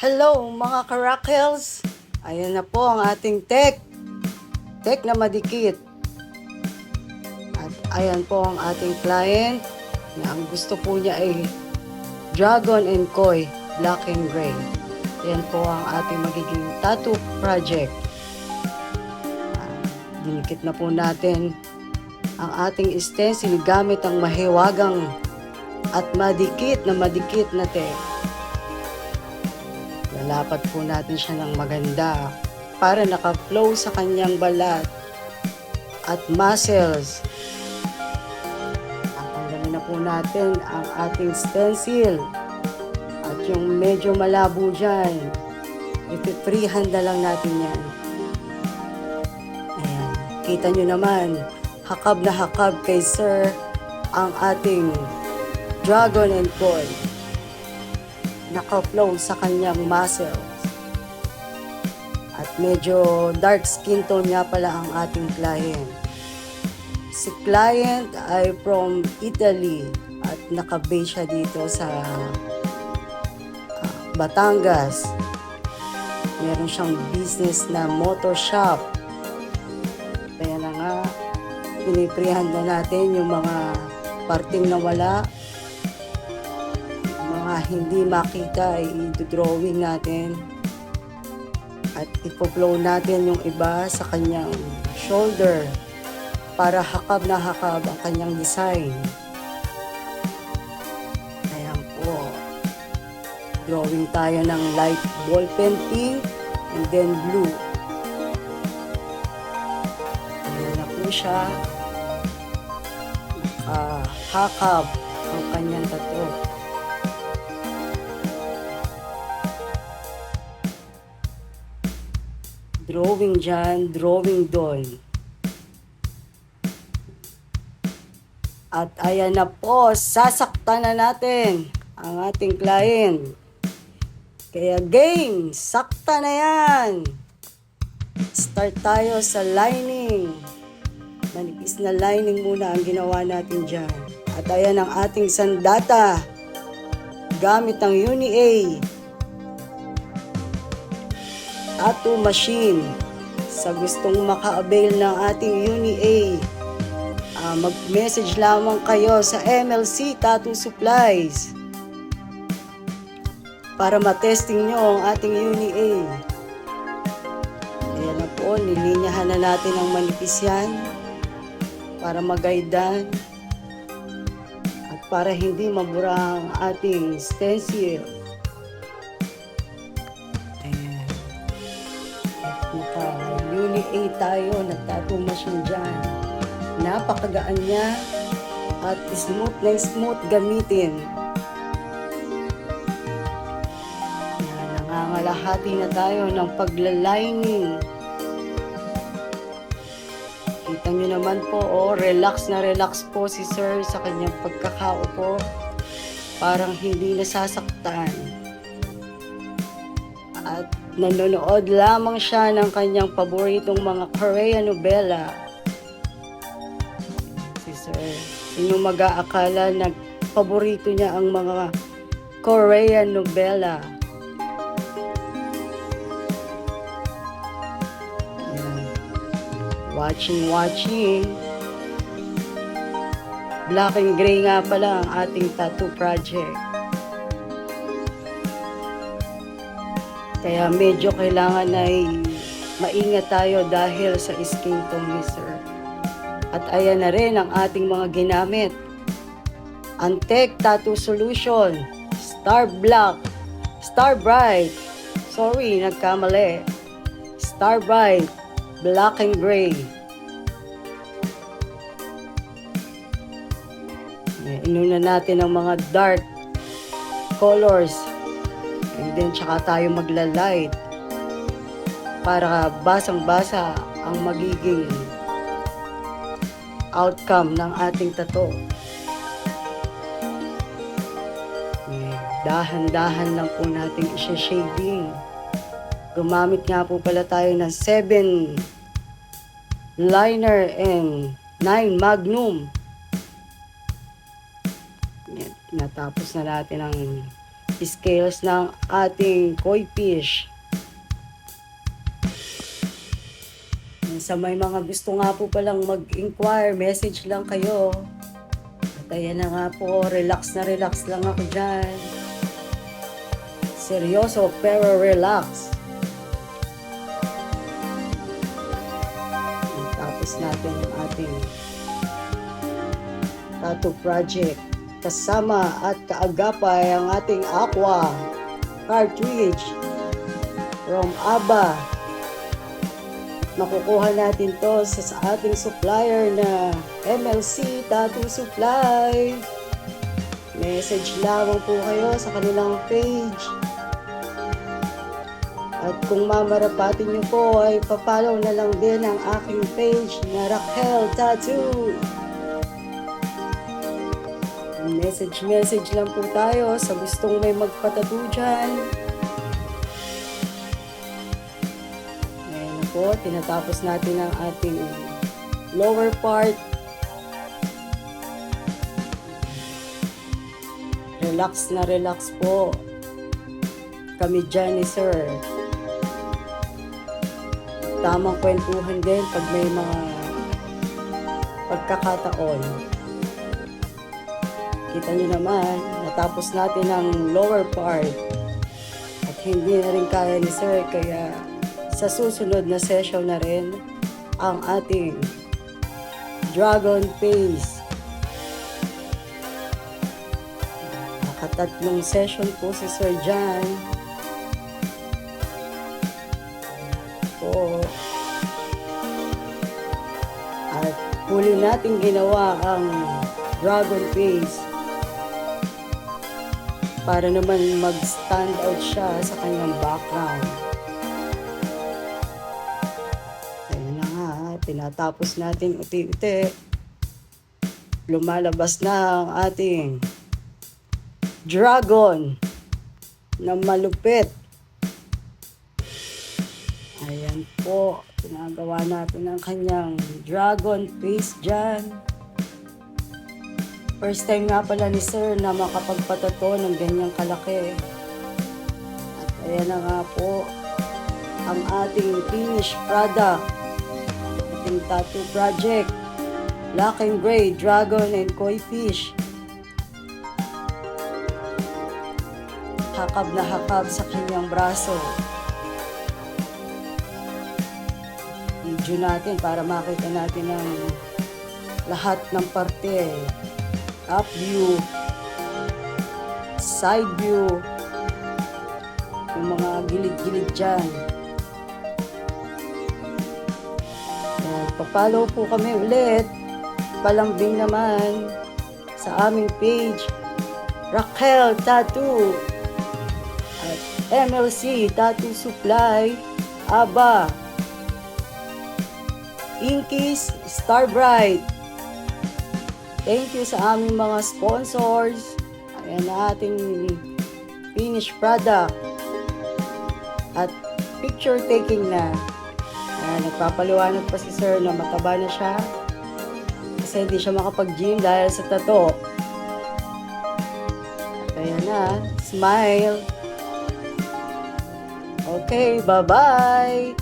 Hello mga karakels! Ayan na po ang ating tech na madikit. At ayan po ang ating client na ang gusto po niya ay Dragon and Koi Black and Gray. Ayan po ang ating magiging tattoo project. Dinikit na po natin ang ating stencil gamit ang mahiwagang at madikit na tech. Lalapat po natin siya ng maganda para naka-flow sa kanyang balat at muscles. Tanggalin na po natin ang ating stencil at yung medyo malabo dyan, freehand na lang natin yan. Ayan. Kita nyo naman, hakab na hakab kay Sir ang ating Dragon and Koi. Naka-flow sa kanyang muscles. At medyo dark skin tone nga pala ang ating client. Si client ay from Italy at naka-base siya dito sa Batangas. Meron siyang business na motor shop. Kaya na nga, piniprehan na natin yung mga parting nawala, hindi makita ay i-drawing natin at ipo-blow natin yung iba sa kanyang shoulder para hakab na hakab ang kanyang design. Ayan po, drawing tayo ng light ballpen pink and then blue. Ayan na po siya, hakab ang kanyang tattoo. Drawing dyan, drawing doon. At ayan na po, sasaktan na natin ang ating client. Kaya game, sakta na yan. Start tayo sa lining. Manipis na lining muna ang ginawa natin dyan. At ayan ang ating sandata. Gamit ang Uni-A tattoo machine. Sa gustong maka-avail ng ating Uni-A, mag-message lamang kayo sa MLC Tattoo Supplies para matesting nyo ang ating Uni-A. Ayan na po, nilinyahan na natin ang manipis yan para magaydan at para hindi mabura ang ating stencil. Uni-A tayo, nag-tattoo machine dyan. Napakagaan niya at smooth gamitin. Nangangalahati na tayo ng paglalining. Kita nyo naman po, relax na relax po si Sir sa kanyang pagkakaupo. Parang hindi nasasaktan. At nanonood lamang siya ng kanyang paboritong mga Korean novela. Si Sir, sino mag-aakala na paborito niya ang mga Korean novela? Ayan. Watching. Black and Gray nga pala ang ating tattoo project. Kaya medyo kailangan ay maingat tayo dahil sa skin tone ni Sir. At ayan na rin ang ating mga ginamit. Antec Tattoo Solution, Star Bright, sorry, nagkamali. Star Bright, Black and Gray. Inuna natin ang mga dark colors. And then, tsaka tayo magla-light para basang-basa ang magiging outcome ng ating tattoo. Dahan-dahan lang po natin i-shading. Gumamit nga po pala tayo ng 7 liner and 9 magnum. Natapos na natin ang scales ng ating koi fish. Sa may mga gusto nga po palang mag-inquire, message lang kayo. At ayan na nga po, relax lang ako dyan. Seryoso pero relax. Tapos natin ang ating tattoo project. Kasama at kaagapay ang ating aqua cartridge from ABBA. Makukuha natin to sa ating supplier na MLC Tattoo Supply. Message lamang po kayo sa kanilang page. At kung mamarapatin nyo po ay papalaw na lang din ang aking page na Raquel Tattoo. Message lang po tayo sa gustong may magpatattoo dyan. Ayan po, tinatapos natin ang ating lower part. Relax po kami dyan ni Sir. Tamang kwentuhan din pag may mga pagkakataon. Kita nyo naman, natapos natin ang lower part at hindi na rin kaya ni Sir, kaya sa susunod na session na rin ang ating dragon face. Nakatatlong session po si Sir Jan. At huli natin ginawa ang dragon face para naman mag-stand out siya sa kanyang background. Ayun na nga, tinatapos natin uti-uti. Lumalabas na ang ating dragon na malupit. Ayan po, ginagawa natin ang kanyang dragon face dyan. First time nga pala ni Sir na makapagpatato ng ganyang kalaki. At ayan na nga po ang ating finished product. Ating tattoo project. Black and gray, dragon and koi fish. Hakab na hakab sa kanyang braso. Video natin para makita natin ang lahat ng parte. Up view, side view, yung mga gilid-gilid dyan. Papalaw po kami ulit, palambing naman sa aming page, Raquel Tattoo at MLC Tattoo Supply, ABBA, Inkies, Starbright. Thank you sa aming mga sponsors. Ayan na ating finished product. At picture taking na. Ayan, nagpapaliwanag pa si Sir na mataba na siya. Kasi hindi siya makapag-gym dahil sa tattoo. At ayan na. Smile. Okay, bye-bye.